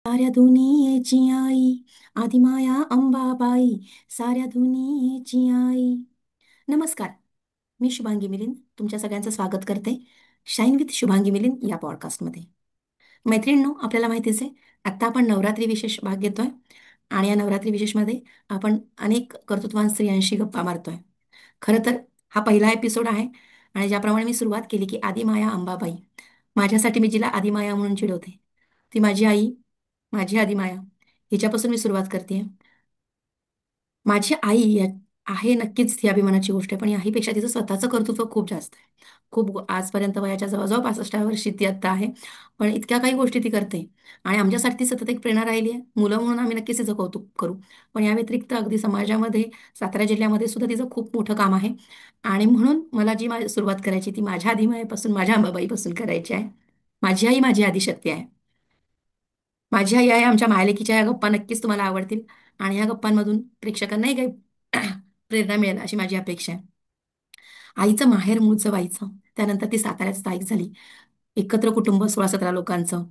साऱ्या दुनियेची आई आदिमाया अंबाबाई, साऱ्या दुनियेची आई. नमस्कार. मी शुभांगी मिलिंद तुमच्या सगळ्यांचं स्वागत करते शाईन विथ शुभांगी मिलिंद या पॉडकास्टमध्ये. मैत्रिणींनो, आपल्याला माहितीच आहे, आत्ता आपण नवरात्री विशेष भाग घेतोय आणि या नवरात्री विशेषमध्ये आपण अनेक कर्तृत्वान स्त्रियांशी गप्पा मारतोय. खरं तर हा पहिला एपिसोड आहे आणि ज्याप्रमाणे मी सुरुवात केली की आदिमाया अंबाबाई, माझ्यासाठी मी जिला आदिमाया म्हणून चिडवते, ती माझी आई, माझी आदिमाया, हिच्यापासून मी सुरुवात करते. माझी आई आहे नक्कीच, ती अभिमानाची गोष्ट आहे, पण या आईपेक्षा तिचं स्वतःचं कर्तृत्व खूप जास्त आहे. आजपर्यंत वयाच्या जवळजवळ 65व्या वर्षी ती आत्ता आहे, पण इतक्या काही गोष्टी ती करते आणि आमच्यासाठी ती सतत एक प्रेरणा राहिली आहे. मुलं म्हणून आम्ही नक्कीच तिचं कौतुक करू, पण या व्यतिरिक्त अगदी समाजामध्ये, सातारा जिल्ह्यामध्ये सुद्धा तिचं खूप मोठं काम आहे. आणि म्हणून मला जी सुरुवात करायची ती माझ्या आदिमायेपासून, माझ्या अंबाबाईपासून करायची आहे. माझी आई माझी आदिशक्ती आहे. माझी आई आहे आमच्या मायलेकीच्या या गप्पा नक्कीच तुम्हाला आवडतील आणि या गप्पांमधून प्रेक्षकांनाही काही प्रेरणा मिळेल अशी माझी अपेक्षा आहे. आईचं माहेर मूळचं वाईचं, त्यानंतर ती साताऱ्यात स्थायिक झाली. एकत्र कुटुंब 16-17 लोकांचं.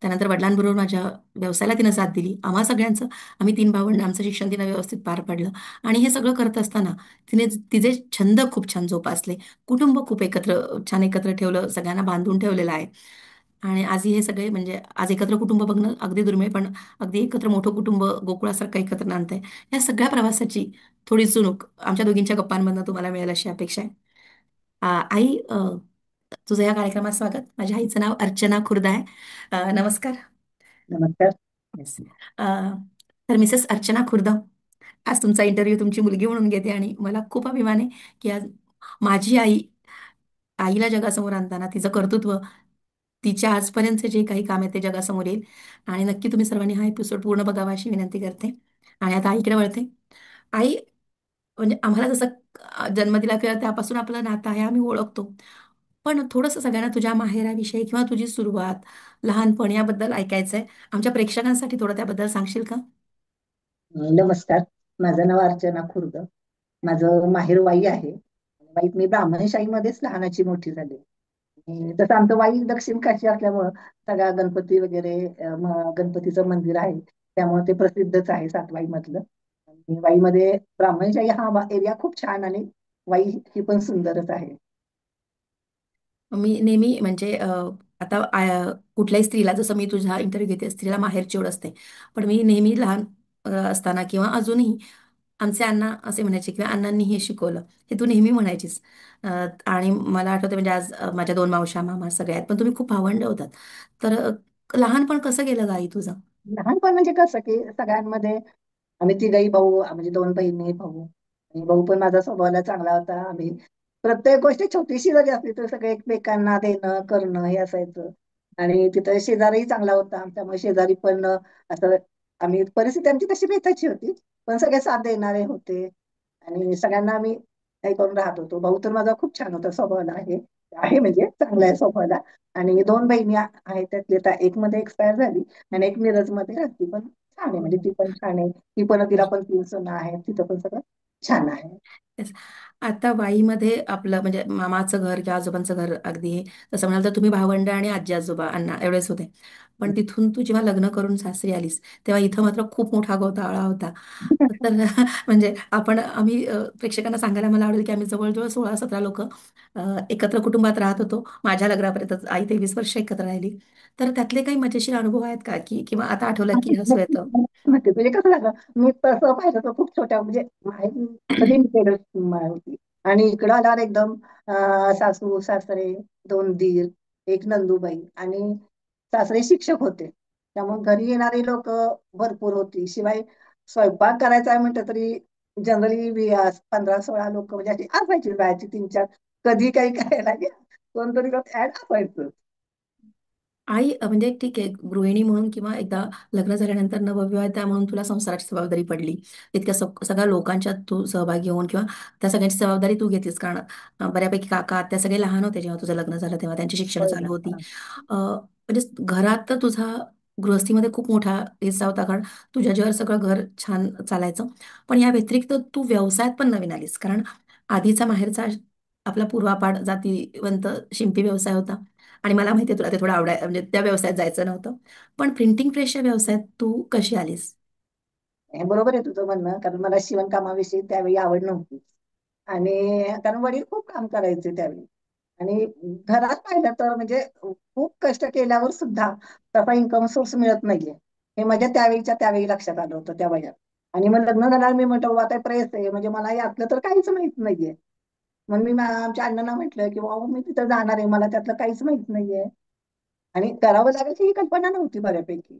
त्यानंतर वडिलांबरोबर माझ्या व्यवसायाला तिनं साथ दिली. आम्हा सगळ्यांचं, आम्ही 3 भावंडं, आमचं शिक्षण तिनं व्यवस्थित पार पाडलं. आणि हे सगळं करत असताना तिने तिचे छंद खूप छान जोपासले. कुटुंब खूप छान एकत्र ठेवलं, सगळ्यांना बांधून ठेवलेलं आहे. आणि आजही हे सगळे म्हणजे आज एकत्र कुटुंब बघणं अगदी दुर्मिळ, पण अगदी एकत्र मोठं कुटुंब गोकुळासारखं एकत्र नांदतंय. या सगळ्या प्रवासाची थोडी चुणूक आमच्या दोघींच्या गप्पांमधनं तुम्हाला मिळेल अशी अपेक्षा आहे. आई, तुझं या कार्यक्रमात स्वागत. माझ्या आईचं नाव अर्चना खुर्द आहे. नमस्कार. नमस्कार. येस. तर मिसेस अर्चना खुर्द, आज तुमचा इंटरव्ह्यू तुमची मुलगी म्हणून घेते आणि मला खूप अभिमान आहे की आज माझी आई, आईला जगासमोर आणताना तिचं कर्तृत्व, तिच्या आजपर्यंतचे जे काही काम आहे ते जगासमोर येईल. आणि नक्की तुम्ही सर्वांनी हा एपिसोड पूर्ण बघावा अशी विनंती करते. आणि आता आईकडे वळते. आई, म्हणजे आम्हाला जसं जन्म दिला किंवा त्यापासून आपलं नातं आहे, आम्ही ओळखतो, पण थोडंसं सगळ्यांना तुझ्या माहेराविषयी किंवा तुझी सुरुवात, लहानपण याबद्दल ऐकायचं आहे. आमच्या प्रेक्षकांसाठी थोडं त्याबद्दल सांगशील का? नमस्कार. माझं नाव अर्चना खुर्द. माझं माहेर वाई आहे. वाईत मी ब्राह्मणशाहीमध्येच लहानाची मोठी झाली. आणि तसं आमचं वाई दक्षिण काशी असल्यामुळं सगळा गणपती वगैरे गणपतीचं मंदिर आहे, त्यामुळे ते प्रसिद्धच आहे सातवाई मधलं. आणि वाईमध्ये ब्राह्मणशाही हा एरिया खूप छान आणि वाई ही पण सुंदरच आहे. मी नेहमी म्हणजे आता कुठल्याही स्त्रीला, जसं मी तुझा इंटरव्ह्यू घेते, स्त्रीला माहेरची ओढ असते. पण मी नेहमी लहान असताना किंवा अजूनही आमचे अण्णा असे म्हणायचे किंवा अण्णांनी हे शिकवलं, हे तू नेहमी म्हणायचीस. आणि मला आठवतं म्हणजे आज माझ्या 2 मावश्या, मामा सगळे आहेत, पण तुम्ही खूप भावंड होतात. तर लहानपण कसं गेलं गाई तुझं? लहानपण म्हणजे कसं की सगळ्यांमध्ये आम्ही तिघही भाऊ, म्हणजे दोन बहिणी भाऊ. आणि भाऊ पण माझा स्वभावाला चांगला होता. आम्ही प्रत्येक गोष्ट छोटीशी जरी असली तर सगळे एकमेकांना देणं करणं हे असायचं. आणि तिथं शेजारीही चांगला होता, त्यामुळे शेजारी पण असं आम्ही, परिस्थिती आमची तशी बेताची होती, पण सगळे साथ देणारे होते. आणि सगळ्यांना आम्ही काही करून राहत होतो. भाऊ तर माझा खूप छान होता स्वभावाला, आहे आहे म्हणजे चांगला आहे स्वभावाला. आणि दोन बहिणी आहेत, त्यातली आता एक मध्ये एक्सपायर झाली आणि एक मिरज मध्ये राहते, पण छान आहे, म्हणजे ती पण छान आहे. ती पण, तिला पण 3 सून आहेत, तिथं पण सगळं छान आहे. Yes. आता वाईमध्ये आपलं म्हणजे मामाचं घर किंवा आजोबांचं घर अगदी हे, तसं म्हणाल तर तुम्ही भावंड आणि आजी आजोबा अण्णा एवढेच होते. पण तिथून तू जेव्हा लग्न करून सासरी आलीस, तेव्हा इथं मात्र खूप मोठा घोटाळा होता. तर म्हणजे आम्ही प्रेक्षकांना सांगायला मला आवडेल की आम्ही जवळजवळ 16-17 लोक एकत्र कुटुंबात राहत होतो. माझ्या लग्नापर्यंत आई 23 वर्ष एकत्र राहिली. तर त्यातले काही मजेशीर अनुभव आहेत का, की किंवा आता आठवलं की हसू येतं? नक्कीच. म्हणजे कसं झालं, मी तसं पाहिलं तर खूप छोट्या, म्हणजे माहेरी लिमिटेड होती. आणि इकडं आल्यावर एकदम सासू सासरे, दोन दीर, एक नंदूबाई आणि सासरे शिक्षक होते. त्यामुळे घरी येणारी लोक भरपूर होती. शिवाय स्वयंपाक करायचा आहे म्हटलं तरी जनरली 15-16 लोक म्हणजे अशी असायची, बायाची 3-4. कधी काही करायला घ्या, कोणतरी लोक ऍड असायचं. आई, म्हणजे ठीक आहे, गृहिणी म्हणून किंवा एकदा लग्न झाल्यानंतर नवविवाहिता म्हणून तुला संसाराची जबाबदारी पडली. इतक्या सगळ्या लोकांच्यात तू सहभागी होऊन किंवा त्या सगळ्यांची जबाबदारी तू घेतलीस, कारण बऱ्यापैकी काका त्या सगळे लहान होते जेव्हा तुझं लग्न झालं, तेव्हा त्यांची शिक्षण होय चालू होती. ना. म्हणजे घरात तर तुझा गृहस्थीमध्ये खूप मोठा हिस्सा होता, कारण तुझ्या जेव्हा सगळं घर छान चालायचं. पण या व्यतिरिक्त तू व्यवसायात पण नवीन आलीस, कारण आधीचा माहेरचा आपला पूर्वापार जातीवंत शिंपी व्यवसाय होता. आणि मला माहिती आहे तुला ते थोडं म्हणजे त्या व्यवसायात जायचं नव्हतं. पण प्रिंटिंग प्रेसच्या व्यवसायात तू कशी आलीस? हे बरोबर आहे तुझं म्हणणं, कारण मला शिवणकामाविषयी त्यावेळी आवड नव्हती. आणि कारण वडील खूप काम करायचे त्यावेळी. आणि घरात पाहिलं तर म्हणजे खूप कष्ट केल्यावर सुद्धा तसा इन्कम सोर्स मिळत नाहीये. हे माझ्या त्यावेळीच्या त्यावेळी लक्षात आलं होतं त्या वयात. आणि मग लग्न झाल्यावर मी म्हटलं "बाबा, आता प्रेस आहे म्हणजे मला यातलं तर काहीच माहित नाहीये." मग मी आमच्या अण्णांना म्हटलं की बाबा मी तिथं जाणार आहे, मला त्यातलं काहीच माहित नाहीये. आणि करावं लागेल ही कल्पना नव्हती बऱ्यापैकी.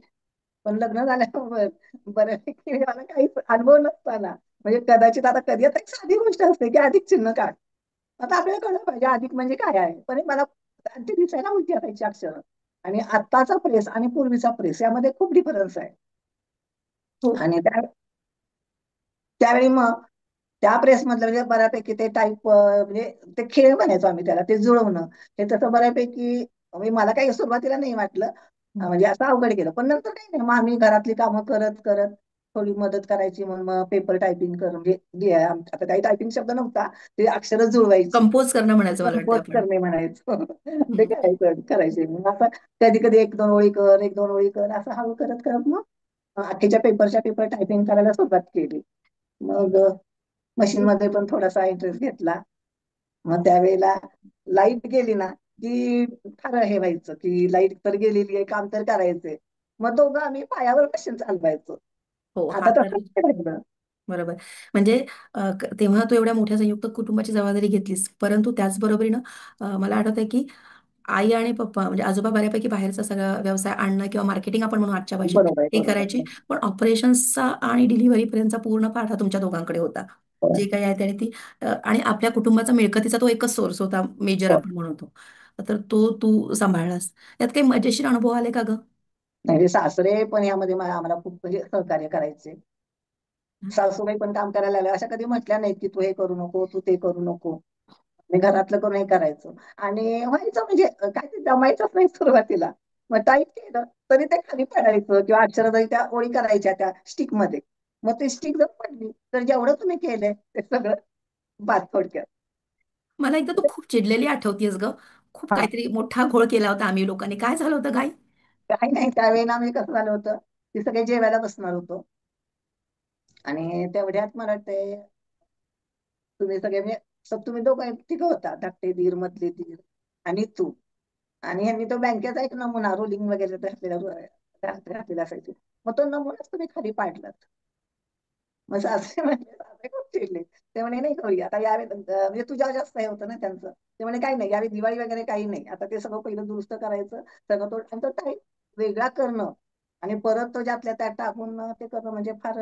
पण लग्न झाल्यावर बऱ्यापैकी मला काहीच अनुभव नसताना म्हणजे कदाचित आता कधी आता एक साधी गोष्ट असते की अधिक चिन्ह काढ. आता आपल्याला कळलं पाहिजे अधिक म्हणजे काय आहे. पण हे मला ते दिसायला उलटी असायची अक्षरं. आणि आत्ताचा प्रेस आणि पूर्वीचा प्रेस यामध्ये खूप डिफरन्स आहे. हो. आणि त्यावेळी मग त्या प्रेसमधलं म्हणजे बऱ्यापैकी ते टाईप म्हणजे ते खेळ म्हणायचो आम्ही त्याला, ते जुळवणं. हे तसं बऱ्यापैकी म्हणजे मला काही सुरुवातीला नाही वाटलं. म्हणजे असं अवघड गेलं. पण नंतर काही नाही. मग आम्ही घरातली कामं करत करत थोडी मदत करायची. मग मग पेपर टायपिंग करून म्हणजे आता काही टायपिंग शब्द नव्हता. ते अक्षरं जुळवायची. कंपोज करणं म्हणायचं मला वाटतं कंपोज आपण. करणे म्हणायचो. ते हम्म. करायचे. मग असं कधी कधी एक दोन ओळी कर, एक दोन ओळी कर असं हळू करत करत मग अख्खेच्या पेपरच्या पेपर टायपिंग करायला सुरुवात केली. मग मशीनमध्ये पण थोडासा इंटरेस्ट घेतला. मग त्यावेळेला लाईट गेली ना, की फार हे व्हायचं, की लाईट तर गेलेली आहे, काम तर करायचंय. मग दोघं आम्ही पायावर मशीन चालवायचो. हो, हा आता तसं तर नाही राहिलं. बरोबर. म्हणजे तेव्हा तू एवढ्या मोठ्या संयुक्त कुटुंबाची जबाबदारी घेतलीस, परंतु त्याचबरोबरीनं मला आठवतंय की आई आणि पप्पा म्हणजे आजोबा बऱ्यापैकी बाहेरचा सगळा व्यवसाय आणणं किंवा मार्केटिंग आपण म्हणू आजच्या भाषेत बरोबर आहे, ते बरोबर करायचे. आहे. पण ऑपरेशन्सचा आणि डिलिव्हरीपर्यंतचा पूर्ण पाठ हा तुमच्या दोघांकडे होता. होय, जे काही आहे त्याने ती आणि आपल्या कुटुंबाचा मिळकतीचा तो एकच सोर्स होता, मेजर होय. आपण म्हणतो. तर तो तू सांभाळलास. यात काही मजेशीर अनुभव आले का ग? म्हणजे सासरे पण यामध्ये आम्हाला खूप म्हणजे सहकार्य करायचे. सासूबाई पण काम करायला लागल्या. अशा कधी म्हटल्या नाहीत, की तू हे करू नको, तू ते करू नको. मी घरातलं करून हे करायचो. आणि व्हायचं म्हणजे काय ते जमायचंच नाही सुरुवातीला. मग टाईप केलं तरी ते खाली पडायचं किंवा अक्षरं जरी त्या ओळी करायच्या त्या स्टिकमध्ये. मग ते स्टिक जर पडली, तर जेवढं तुम्ही केलंय ते सगळं बाद थोडक्यात. मला एकदा तू खूप चिडलेली आठवतीयस ग. खूप हां, काहीतरी मोठा घोळ केला होता आम्ही लोकांनी. काय झालं होतं काय? काही नाही त्यावेळेला म्हणजे कसं झालं होतं, की सगळे जेवायला बसणार होतो आणि तेवढ्यात मला वाटतंय तुम्ही सगळे म्हणजे तुम्ही दोघं तिघं होता. धाकटे दीर, मधले दीर आणि तू. आणि ह्यांनी तो बँकेचा एक नमुना रोलिंग वगैरे घातलेला असायची. मग तो नमुनाच तुम्ही खाली पाडलात. मग सासरे म्हणजे सासरे खूप चिडले. ते म्हणे नाही करूया आता यावेळी म्हणजे तुझ्यावर जास्त हे होतं ना त्यांचं. ते म्हणे काही नाही यावेळी दिवाळी वगैरे काही नाही. आता ते सगळं पहिलं दुरुस्त करायचं. सगळं तो आणि तो टाईप वेगळा करणं आणि परत तो ज्यातल्या त्यात टाकून ते करणं म्हणजे फार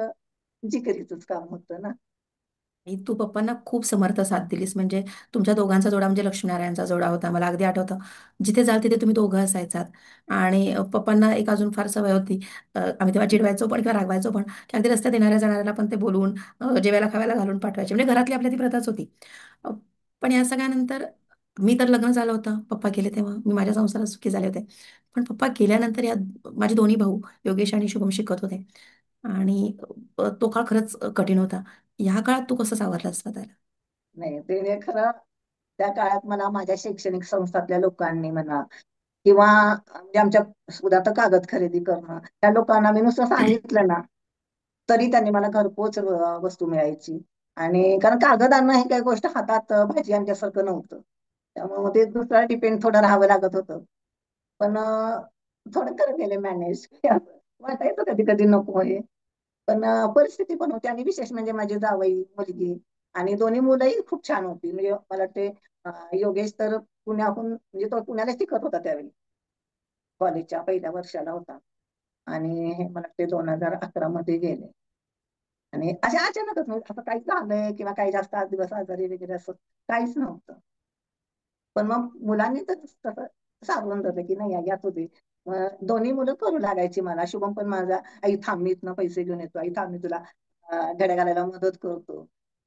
जिकिरीचंच काम होतं ना. आणि तू पप्पांना खूप समर्थ साथ दिलीस. म्हणजे तुमच्या दोघांचा जोडा म्हणजे लक्ष्मीनारायणचा जोडा होता. मला अगदी आठवतं. जिथे जाल तिथे तुम्ही दोघं असायचात. आणि पप्पांना एक अजून फार सवय होती. आम्ही तेव्हा चिडवायचो पण किंवा रागवायचो पण की अगदी रस्त्यात येणाऱ्या जाणाऱ्याला पण ते बोलवून जेवायला खावायला घालून पाठवायचे. म्हणजे घरातली आपल्या ती प्रथाच होती. अ, पण या सगळ्यानंतर मी तर लग्न झालं होतं पप्पा गेले तेव्हा मी माझ्या संसारात सुखी झाले होते. पण पप्पा गेल्यानंतर या माझे दोन्ही भाऊ योगेश आणि शुभम शिकत होते. आणि तो काळ खरंच कठीण होता. ह्या काळात तू कसं सावरलास स्वतःला? नाही ते खरं त्या काळात मला माझ्या शैक्षणिक संस्थातल्या लोकांनी म्हणा किंवा म्हणजे आमच्या उदाहरणार्थ कागद खरेदी करणं त्या लोकांना मी नुसतं सांगितलं ना तरी त्यांनी मला घरपोच वस्तू मिळायची. आणि कारण कागद आणणं हे काही गोष्ट हातात भाजी आणल्यासारखं नव्हतं. त्यामुळे मग ते दुसऱ्याला डिपेंड थोडं राहावं लागत होतं. पण थोडं करत गेले मॅनेज. वाटायचं कधी कधी नको हे. पण परिस्थिती पण होती आणि विशेष म्हणजे माझी जावई मुलगी आणि दोन्ही मुलंही खूप छान होती. म्हणजे मला वाटते योगेश तर पुण्याहून म्हणजे तो पुण्याला शिकत होता त्यावेळी कॉलेजच्या पहिल्या वर्षाला होता. आणि हे मला वाटते 2011 मध्ये गेले. आणि अशा अचानकच म्हणजे असं काही झालंय किंवा काही जास्त आज दिवस आजारी वगैरे असं काहीच नव्हतं. पण मग मुलांनी तर तसं सावरून धरलं की नाही यात होते. मग दोन्ही मुलं करू लागायची मला. शुभम पण माझा आई थांब मी इथनं पैसे घेऊन येतो. आई थांब मी तुला घड्या घालायला मदत करतो.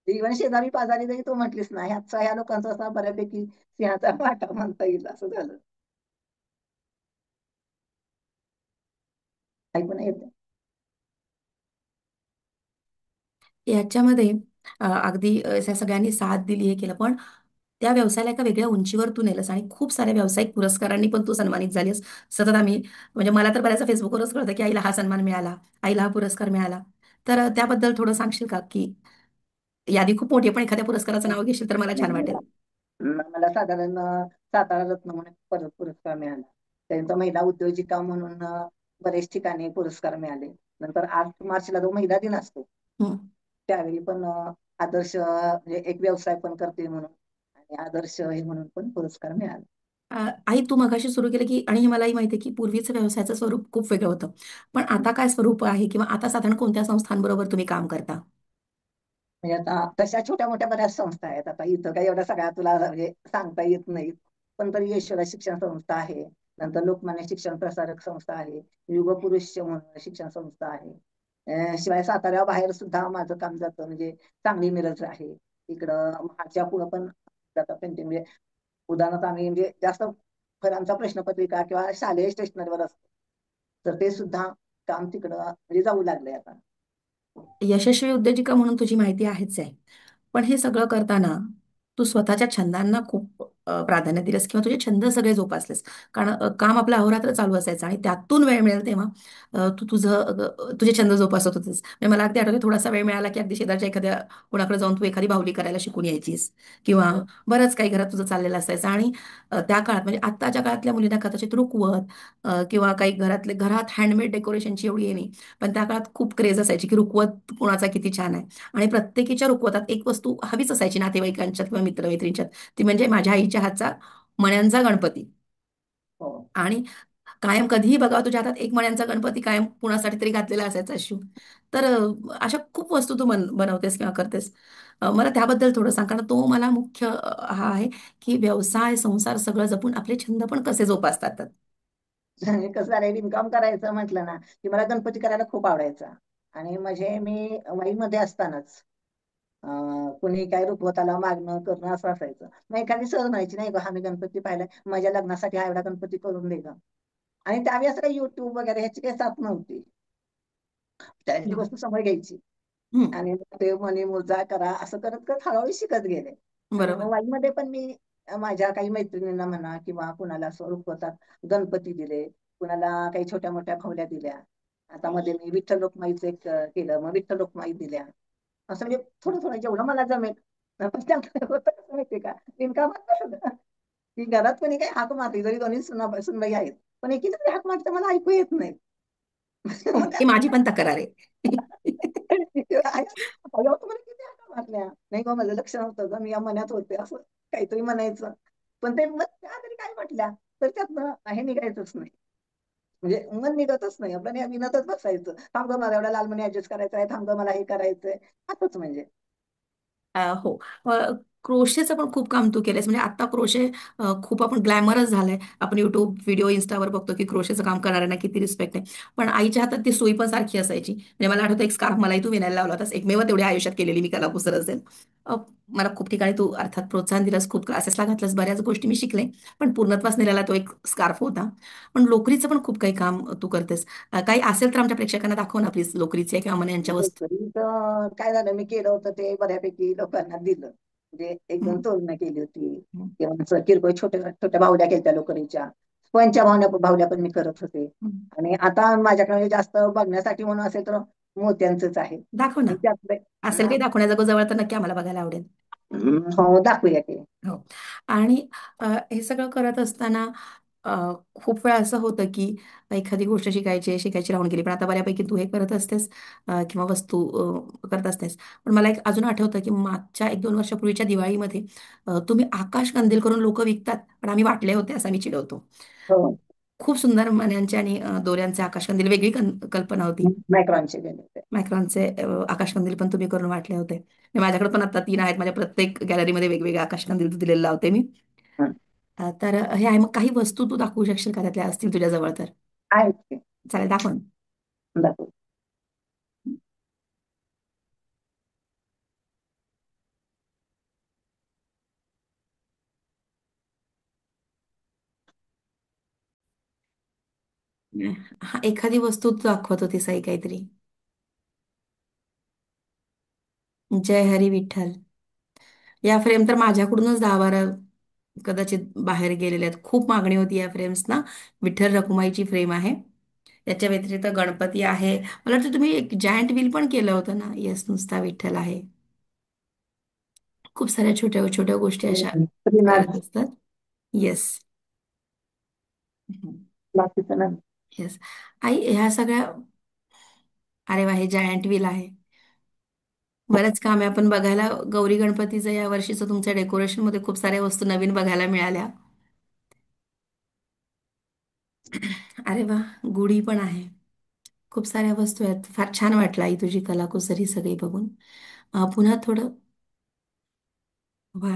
इव्हन शेजारी पाजारी जरी तो म्हटलीस ना ह्या लोकांचा असा बऱ्यापैकी सिंहाचा वाटा म्हणता येईल असं झालं. ऐकून येते. याच्यामध्ये अगदी या सगळ्यांनी साथ दिली हे केलं पण त्या व्यवसायाला एका वेगळ्या उंचीवर तू नेलंस आणि खूप साऱ्या व्यावसायिक पुरस्कारांनी पण तू सन्मानित झालीस. सतत आम्ही म्हणजे मला तर बऱ्याचदा फेसबुकवरच कळतं की आईला हा सन्मान मिळाला, आईला हा पुरस्कार मिळाला. तर त्याबद्दल थोडं सांगशील का की यादी खूप मोठी आहे, पण एखाद्या पुरस्काराचं नाव घेशील तर मला छान वाटेल. मला साधारण सातारा रत्न म्हणून परत पुरस्कार मिळाला. त्यांचा महिला उद्योजिका म्हणून बरेच ठिकाणी पुरस्कार मिळाले. नंतर 8 मार्चला जो महिला दिन असतो हं. त्यावेळी पण आदर्श म्हणजे एक व्यवसाय पण करते म्हणून आणि आदर्श हे म्हणून पण पुरस्कार मिळाला. आई, तू मगाशी सुरू केलं की, आणि हे मलाही माहिती आहे की पूर्वीचं व्यवसायाचं स्वरूप खूप वेगळं होतं. पण आता काय स्वरूप आहे किंवा आता साधारण कोणत्या संस्थांबरोबर तुम्ही काम करता? म्हणजे आता तशा छोट्या मोठ्या बऱ्याच संस्था आहेत. आता इथं काही एवढ्या सगळ्या तुला म्हणजे सांगता येत नाहीत. पण तरी यशोदा शिक्षण संस्था आहे. नंतर लोकमान्य शिक्षण प्रसारक संस्था आहे. युगपुरुष म्हणून शिक्षण संस्था आहे. शिवाय साताऱ्या बाहेर सुद्धा माझं काम जातं म्हणजे सांगली मिरज आहे. इकडं महाडच्या पुढं पण जातं पेंटिंग म्हणजे उदाहरणार्थ आम्ही म्हणजे जास्त फळांचा प्रश्नपत्रिका किंवा शालेय स्टेशनरीवर असतो. तर ते सुद्धा काम तिकडं म्हणजे जाऊ लागलंय आता. यशस्वी उद्योजिका म्हणून तुझी माहिती आहेच आहे. पण हे सगळं करताना तू स्वतःच्या छंदांना खूप प्राधान्य दिलंस किंवा तुझे छंद सगळे जोपासलेस. कारण काम आपलं अहोरात्र चालू असायचं आणि त्यातून वेळ मिळेल तेव्हा तुझे छंद जोपासत होतेस. म्हणजे मला अगदी आठवतं, थोडासा वेळ मिळाला की अगदी शेजारच्या एखाद्या कोणाकडे जाऊन तू एखादी बाहुली करायला शिकून यायचीस किंवा बरंच काही घरात तुझं चाललेलं असायचं. आणि त्या काळात म्हणजे आत्ताच्या काळातल्या मुलींना कदाचित रुखवत किंवा काही घरात हँडमेड डेकोरेशनची एवढी ये नाही. पण त्या काळात खूप क्रेज असायची की रुखवत कोणाचा किती छान आहे. आणि प्रत्येकीच्या रुखवतात एक वस्तू हवीच असायची नातेवाईकांच्यात किंवा मित्रमैत्रिणींच्यात. ती म्हणजे माझ्या आईच्या हातचा मण्यांचा गणपती. हो. आणि कायम कधीही बघावं तुझ्या हातात एक मण्यांचा गणपती कायम कुणासाठी तरी घातलेला असायचा शिव. तर अशा खूप वस्तू तू बनवतेस किंवा करतेस. मला त्याबद्दल थोडं सांग, कारण तो मला मुख्य हा आहे की व्यवसाय संसार सगळं जपून आपले छंद पण कसे जोपासतात. आणि कसं झालंय इन्कम करायचं म्हटलं ना की मला गणपती करायला खूप आवडायचा. आणि म्हणजे मी वाईमध्ये असतानाच कुणी काय रुखवताला मागणं करणं असं असायचं. मग एखादी सहज म्हणायची नाही गं, हा मी गणपती पाहिलाय माझ्या लग्नासाठी हा एवढा गणपती करून दे गं. आणि त्यावेळी असं काही युट्यूब वगैरे ह्याची काही साथ नव्हती. त्याची बरोबर. गोष्ट समोर घ्यायची हम्म. आणि मग ते म्हणे मुजा करा असं करत करत हळूहळू शिकत गेले. आणि मग बरोबर. वाईमध्ये पण मी माझ्या काही मैत्रिणींना म्हणा किंवा कुणाला असं रुखवतात गणपती दिले, कुणाला काही छोट्या मोठ्या खवल्या दिल्या. आता मध्ये मी विठ्ठल रखुमाईचं एक केलं, मग विठ्ठल रखुमाई दिल्या. असं म्हणजे थोडं थोडं जेवढं मला जमेल. पण त्यात होतं कसं माहितीये का, बिनकामात कसं की घरात कोणी काही हाक मारली जरी दोन्ही सुनबाई आहेत, पण एकीच जरी हाक मारते मला ऐकू येत नाही. हो, मग ही माझी पण तक्रार आहे. आई असं, "अगं तुम्हाला किती हाका मारल्या?" "नाही गं माझं लक्ष नव्हतं गं, मी या मन्यात होते." असं काहीतरी म्हणायचं. पण ते मग त्या जरी काय म्हटल्या, तर त्यातनं हे निघायचंच नाही. म्हणजे मन निघतच नाही. आपलं नाही विनतच बसायचं. "थांब गं मला एवढा लाल मणी ॲडजस्ट करायचा आहे. थांब गं मला हे करायचंय." असंच म्हणजे. हो. क्रोशेचं पण खूप काम तू केलंयस. म्हणजे आता क्रोशे खूप आपण ग्लॅमरस झालंय. आपण युट्यूब व्हिडिओ इन्स्टावर बघतो की क्रोशेचं काम करणाऱ्यांना किती रिस्पेक्ट आहे. पण आईच्या हातात ती सुई पण सारखी असायची. म्हणजे मला आठवतं एक स्कार्फ मलाही तू विणायला लावला होतास. एकमेव तेवढ्या आयुष्यात केलेली मी कलाकुसर असेल. अ, मला खूप ठिकाणी तू अर्थात प्रोत्साहन दिलंस, खूप क्लासेसला घातलंस, बऱ्याच गोष्टी मी शिकले. पण पूर्णत्वास नेलेला तो एक स्कार्फ होता. पण लोकरीचं पण खूप काही काम तू करतेस. काही असेल तर आमच्या प्रेक्षकांना दाखव ना प्लीज, लोकरीचे किंवा यांच्या वस्तू. तर काय झालं मी केलं होतं ते बऱ्यापैकी लोकांना दिलं. म्हणजे एक दोन हं, तोरणं केली होती हं, किंवा असं किरकोळ छोट्या छोट्या बाहुल्या केल्या लोकरीच्या. पंच्या बाहुल्या पण मी करत होते. हं. आणि आता माझ्याकडे जास्त बघण्यासाठी म्हणून असेल तर मोत्यांचंच आहे. दाखव ना. आणि त्यातले असेल काही दाखवण्याजोगं जवळ तर नक्की आम्हाला बघायला आवडेल. हो दाखवूया की. हो. आणि हे सगळं करत असताना अ, खूप वेळा असं होतं की एखादी गोष्ट शिकायची राहून गेली, पण आता बऱ्यापैकी तू हे करत असतेस किंवा वस्तू करत असतेस. पण मला एक अजून आठवतं की मागच्या 1-2 वर्षापूर्वीच्या दिवाळीमध्ये तुम्ही आकाश कंदील करून लोक विकतात, पण आम्ही वाटले होते असं आम्ही चिडवतो. हो. खूप सुंदर मण्यांचे आणि दोऱ्यांचे आकाश कंदील, वेगळी कल्पना होती. मायक्रॉनचे गेले होते. मायक्रॉनचे आकाशकंदील पण तुम्ही करून वाटले होते. माझ्याकडे पण आता 3 आहेत. माझ्या प्रत्येक गॅलरीमध्ये वेगवेगळे आकाशकंदील दिलेले लावते मी. हं. तर हे आहे. मग काही वस्तू तू दाखवू शकशील का त्यातल्या असतील तुझ्या जवळ तर? आहेत की. चालेल, दाखव ना. दाखवू. हा, एखादी वस्तू तू दाखवत होतीस आई काहीतरी. जय हरी विठ्ठल. या फ्रेम तर माझ्याकडूनच 10-12 कदाचित बाहेर गेलेल्या आहेत. खूप मागणी होती या फ्रेम्सना. विठ्ठल रखुमाईची फ्रेम आहे. याच्या व्यतिरिक्त गणपती आहे. मला वाटतं तुम्ही एक जायंट व्हील पण केलं होतं ना? येस, नुसता विठ्ठल आहे. खूप साऱ्या छोट्या छोट्या गोष्टी अशा करत श्रीनाथ असतात. येस. बाकीचं नाही. येस. आई ह्या सगळ्या, अरे वा, हे जायंट व्हील आहे. बरंच काम आहे. आपण बघायला गौरी गणपतीचं या वर्षीचं तुमच्या डेकोरेशन मध्ये खूप साऱ्या वस्तू नवीन बघायला मिळाल्या. अरे वा, गुढी पण आहे. खूप साऱ्या वस्तू आहेत. फार छान वाटलं आई तुझी कलाकुसरी सगळी बघून. पुन्हा थोडं. वा.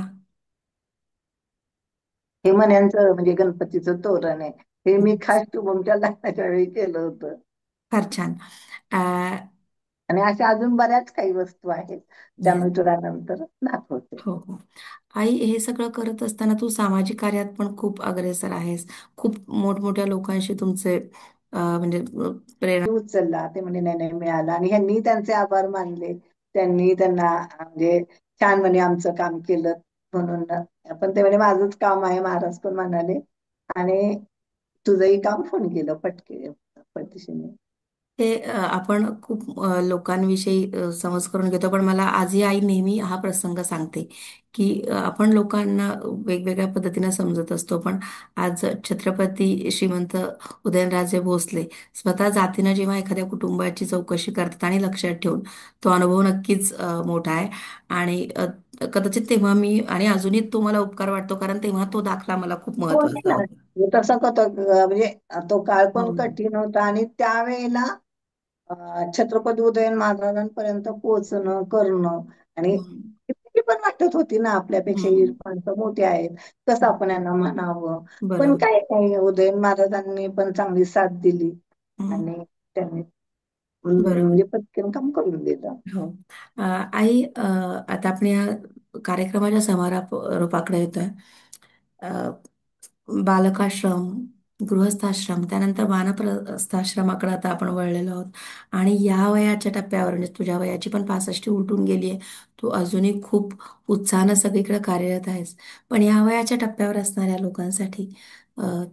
हे मण्यांचं म्हणजे गणपतीचं तोरण आहे. हे मी खास शुभमच्या लग्नाच्या वेळी केलं होतं. फार छान. आणि अशा अजून बऱ्याच काही वस्तू आहेत, त्या येस. मी तुला नंतर दाखवते. हो हो. आई, हे सगळं करत असताना तू सामाजिक कार्यात पण खूप अग्रेसर आहेस. खूप मोठमोठ्या लोकांशी तुमचे म्हणजे प्रेरणा. मी उचलला, ते म्हणे नाही नाही मिळाला, आणि ह्यांनी त्यांचे आभार मानले. त्यांनी त्यांना म्हणजे छान म्हणे आमचं काम केलं म्हणून. पण ते म्हणे माझंच काम आहे, महाराज पण म्हणाले. आणि तुझंही काम फोन केलं पटके पटदिशीने. ते आपण खूप लोकांविषयी समज करून घेतो, पण मला आजही आई नेहमी हा प्रसंग सांगते की आपण लोकांना वेगवेगळ्या पद्धतीने समजत असतो, पण आज छत्रपती श्रीमंत उदयनराजे भोसले स्वतः जातीनं जेव्हा एखाद्या कुटुंबाची चौकशी करतात, आणि लक्षात ठेवून तो अनुभव नक्कीच मोठा आहे. आणि कदाचित तेव्हा मी, आणि अजूनही तो मला उपकार वाटतो, कारण तेव्हा तो दाखला मला खूप हो नाही महत्वाचा ना, होता. हे तसं म्हणजे तो काळ हो. पण कठीण होता, आणि त्यावेळेला छत्रपती उदयन महाराजांपर्यंत पोहोचणं करणं, आणि हम्म. भीती पण वाटत होती ना, आपल्यापेक्षा ही हम्म. माणसं मोठी आहेत, कसं आपण यांना म्हणावं. पण बरोबर. काय काय उदयन महाराजांनी पण चांगली साथ दिली, हम्म. आणि त्यांनी बरोबर. म्हणजे पटकन काम करून दिलं. हो. आई, आता आपण या कार्यक्रमाच्या समारोपाकडे येतोय. अ, बालकाश्रम, गृहस्थाश्रम, त्यानंतर वानप्रस्थाश्रमाकडे आता आपण वळलेलो आहोत. आणि या वयाच्या टप्प्यावर, म्हणजे तुझ्या वयाची पण 65 उलटून गेली आहे. तू अजूनही खूप उत्साहानं सगळीकडे कार्यरत आहेस. पण या वयाच्या टप्प्यावर असणाऱ्या लोकांसाठी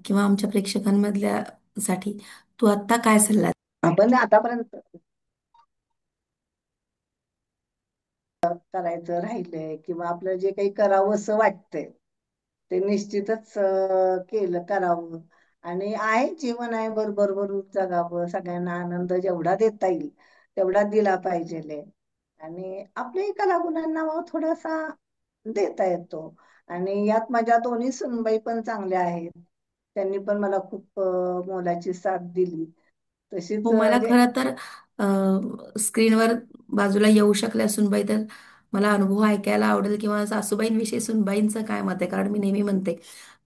किंवा आमच्या प्रेक्षकांमधल्या साठी तू आत्ता काय सल्ला. आपण आतापर्यंत करायचं राहिलंय, किंवा आपलं जे काही करावं असं वाटतंय, ते निश्चितच केलं करावं. आणि आहे, जीवन आहे, बरोबर बरोबर जगावं, सगळ्यांना आनंद जेवढा देता येईल तेवढा दिला पाहिजे. आणि आपल्याही कलागुणांना थोडासा देता येतो. आणि यात माझ्या दोन्ही सुनबाई पण चांगल्या आहेत. त्यांनी पण मला खूप मोलाची साथ दिली. तशीच हो, मला म्हणजे खरं तर स्क्रीनवर बाजूला येऊ शकल्या सुनबाई तर मला अनुभव ऐकायला आवडेल, किंवा सासूबाईंविषयी सुनबाईंचं काय मत आहे, कारण मी नेहमी म्हणते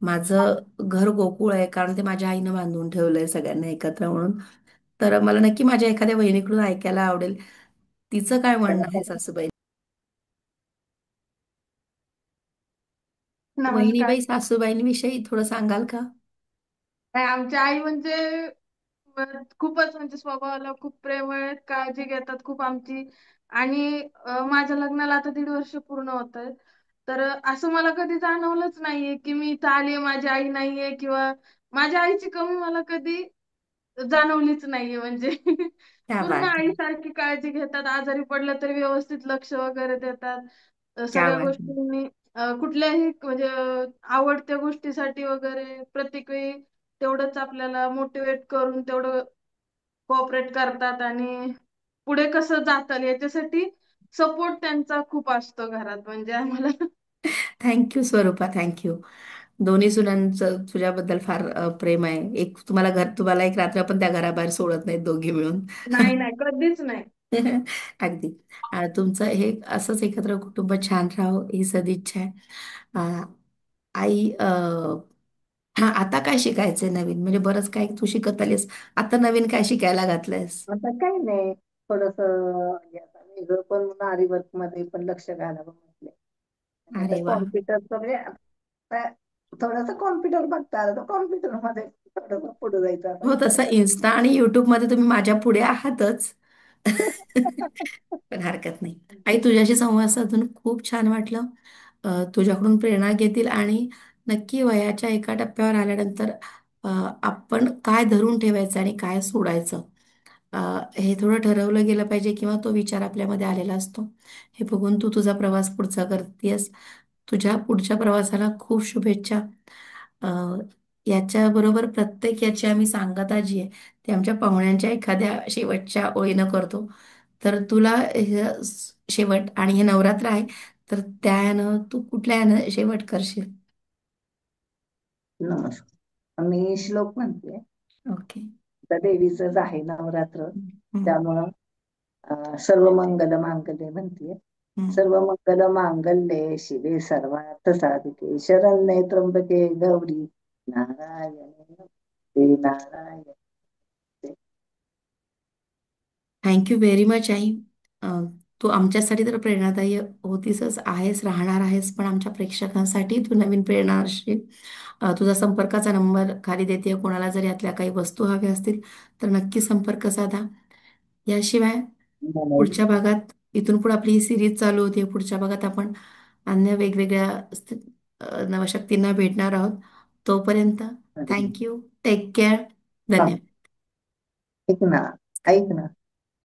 माझं घर गोकुळ आहे, कारण ते माझ्या आईनं बांधून ठेवलंय सगळ्यांना एकत्र म्हणून. तर मला नक्की माझ्या एखाद्या वहिनीकडून ऐकायला आवडेल, तिचं काय म्हणणं आहे सासूबाई. नमस्कार. वहिनीबाई, सासूबाईंविषयी थोडं सांगाल का? नाही, आमची आई म्हणजे खूपच म्हणजे स्वभावाला खूप प्रेमळ आहेत, काळजी घेतात खूप आमची. आणि माझ्या लग्नाला आता 1.5 वर्ष पूर्ण होत आहेत. तर असं मला कधी जाणवलंच नाहीये की मी इथं आलीये, माझी आई नाहीये, किंवा माझ्या आईची कमी मला कधी जाणवलीच नाहीये म्हणजे. क्या पूर्ण बात है. आईसारखी काळजी घेतात, आजारी पडलं तरी व्यवस्थित लक्ष वगैरे देतात. क्या सगळ्या बात है. गोष्टींनी कुठल्याही म्हणजे आवडत्या गोष्टीसाठी वगैरे प्रत्येक वेळी तेवढंच आपल्याला मोटिवेट करून तेवढं कोऑपरेट करतात. आणि पुढे कसं जाताल याच्यासाठी सपोर्ट त्यांचा खूप असतो घरात म्हणजे आम्हाला. थँक्यू स्वरूपा, थँक्यू. दोन्ही सुनांचं तुझ्याबद्दल फार प्रेम आहे. एक तुम्हाला एक रात्र पण त्या घराबाहेर सोडत नाहीत दोघी मिळून. नाही नाही, कधीच नाही. अगदी. तुमचं हे असंच एकत्र कुटुंब छान राहो ही सदिच्छा आहे. अ, आई, हा, आता काय शिकायचंय नवीन, म्हणजे बरंच काय तू शिकत आलीस, आता नवीन काय शिकायला घातलंयस? आता काही नाही, थोडस वेगळं पण आरी वर्क मध्ये पण लक्ष घालावं म्हटले. आणि आता अरे वा. कॉम्प्युटरचं म्हणजे आता थोडस कॉम्प्युटर बघता आलं तर कॉम्प्युटर मध्ये थोडस पुढे जायचं आता हो, तसं विचार इन्स्टा आणि युट्यूब मध्ये तुम्ही माझ्या पुढे आहातच. पण हरकत नाही. आई, तुझ्याशी संवाद साधून खूप छान वाटलं. तुझ्याकडून प्रेरणा घेतील आणि नक्की वयाच्या एका टप्प्यावर आल्यानंतर अ, आपण काय धरून ठेवायचं आणि काय सोडायचं अ, हे थोडं ठरवलं गेलं पाहिजे किंवा तो विचार आपल्यामध्ये आलेला असतो. हे बघून तू तुझा प्रवास पुढचा करतेस. तुझ्या पुढच्या प्रवासाला खूप शुभेच्छा. अ, याच्याबरोबर प्रत्येक याची आम्ही सांगता जी आहे ते आमच्या पाहुण्यांच्या एखाद्या शेवटच्या ओळीनं करतो. तर तुला शेवट आणि हे नवरात्र आहे तर त्या यानं तू कुठल्या यानं शेवट करशील? नमस्कार. मी श्लोक म्हणते. ओके. त्या देवीचंच आहे नवरात्र. हम्म, त्यामुळं सर्व मंगल मांगल्ये म्हणते. हम्म. सर्व मंगल मांगल्ये शिवे सर्वार्थ साधिके शरण्ये त्र्यंबके गौरी नारायणी नमोस्तुते नारायण. थँक्यू व्हेरी मच आई. अ, तू आमच्यासाठी तर प्रेरणादायी होतीसच आहेस, राहणार आहेस, पण आमच्या प्रेक्षकांसाठी तू नवीन प्रेरणा असशील. तुझा संपर्काचा नंबर खाली देते. कोणाला जर यातल्या काही वस्तू हव्या असतील तर नक्की संपर्क साधा. याशिवाय नमो- पुढच्या भागात इथून पुढे आपली ही सिरीज चालू होते. पुढच्या भागात आपण अन्य वेगवेगळ्या नवशक्तींना भेटणार आहोत. तोपर्यंत थँक्यू. Take care. हा, धन्यवाद. ऐक ना, ऐक ना.